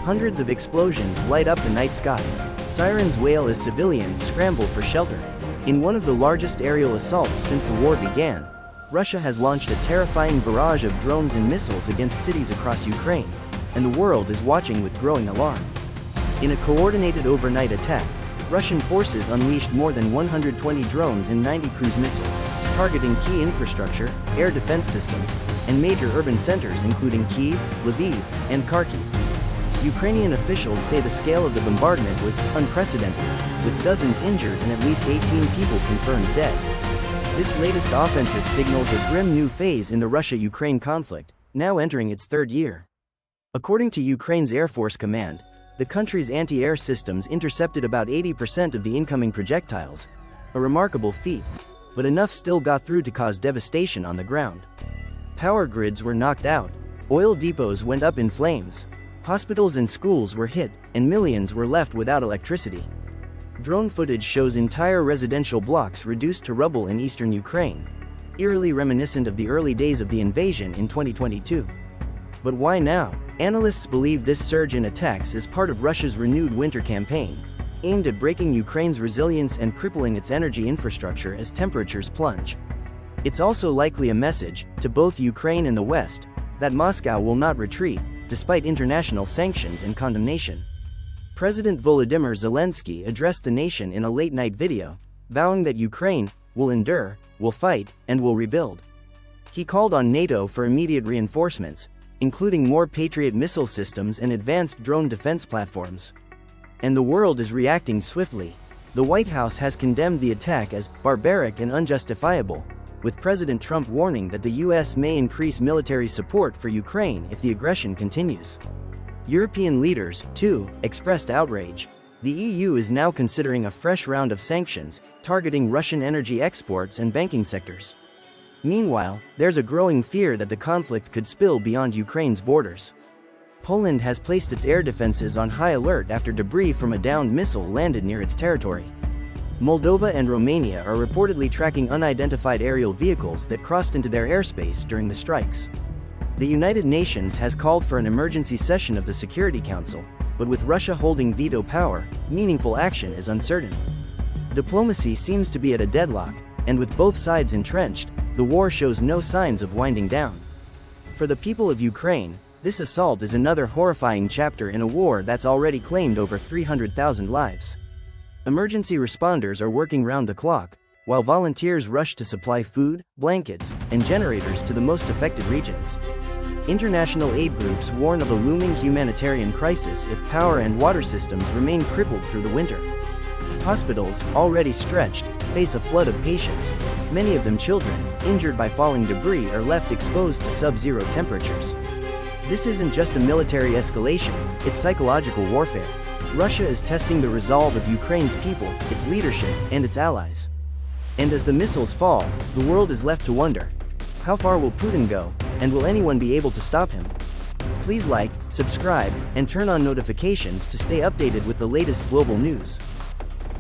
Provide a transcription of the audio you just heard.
Hundreds of explosions light up the night sky. Sirens wail as civilians scramble for shelter. In one of the largest aerial assaults since the war began, Russia has launched a terrifying barrage of drones and missiles against cities across Ukraine, and the world is watching with growing alarm. In a coordinated overnight attack, Russian forces unleashed more than 120 drones and 90 cruise missiles, targeting key infrastructure, air defense systems, and major urban centers including Kyiv, Lviv, and Kharkiv. Ukrainian officials say the scale of the bombardment was unprecedented, with dozens injured and at least 18 people confirmed dead. This latest offensive signals a grim new phase in the Russia-Ukraine conflict, now entering its third year. According to Ukraine's Air Force Command, the country's anti-air systems intercepted about 80% of the incoming projectiles, a remarkable feat, but enough still got through to cause devastation on the ground. Power grids were knocked out, oil depots went up in flames, hospitals and schools were hit, and millions were left without electricity. Drone footage shows entire residential blocks reduced to rubble in eastern Ukraine, eerily reminiscent of the early days of the invasion in 2022. But why now? Analysts believe this surge in attacks is part of Russia's renewed winter campaign, aimed at breaking Ukraine's resilience and crippling its energy infrastructure as temperatures plunge. It's also likely a message, to both Ukraine and the West, that Moscow will not retreat, despite international sanctions and condemnation. President Volodymyr Zelensky addressed the nation in a late-night video, vowing that Ukraine will endure, will fight, and will rebuild. He called on NATO for immediate reinforcements, including more Patriot missile systems and advanced drone defense platforms. And the world is reacting swiftly. The White House has condemned the attack as barbaric and unjustifiable, with President Trump warning that the U.S. may increase military support for Ukraine if the aggression continues. European leaders, too, expressed outrage. The EU is now considering a fresh round of sanctions, targeting Russian energy exports and banking sectors. Meanwhile, there's a growing fear that the conflict could spill beyond Ukraine's borders. Poland has placed its air defenses on high alert after debris from a downed missile landed near its territory. Moldova and Romania are reportedly tracking unidentified aerial vehicles that crossed into their airspace during the strikes. The United Nations has called for an emergency session of the Security Council, but with Russia holding veto power, meaningful action is uncertain. Diplomacy seems to be at a deadlock, and with both sides entrenched, the war shows no signs of winding down. For the people of Ukraine, this assault is another horrifying chapter in a war that's already claimed over 300,000 lives. Emergency responders are working round the clock, while volunteers rush to supply food, blankets, and generators to the most affected regions. International aid groups warn of a looming humanitarian crisis if power and water systems remain crippled through the winter. Hospitals, already stretched, face a flood of patients, many of them children, injured by falling debris or left exposed to sub-zero temperatures. This isn't just a military escalation, it's psychological warfare. Russia is testing the resolve of Ukraine's people, its leadership, and its allies. And as the missiles fall, the world is left to wonder, how far will Putin go, and will anyone be able to stop him? Please like, subscribe, and turn on notifications to stay updated with the latest global news.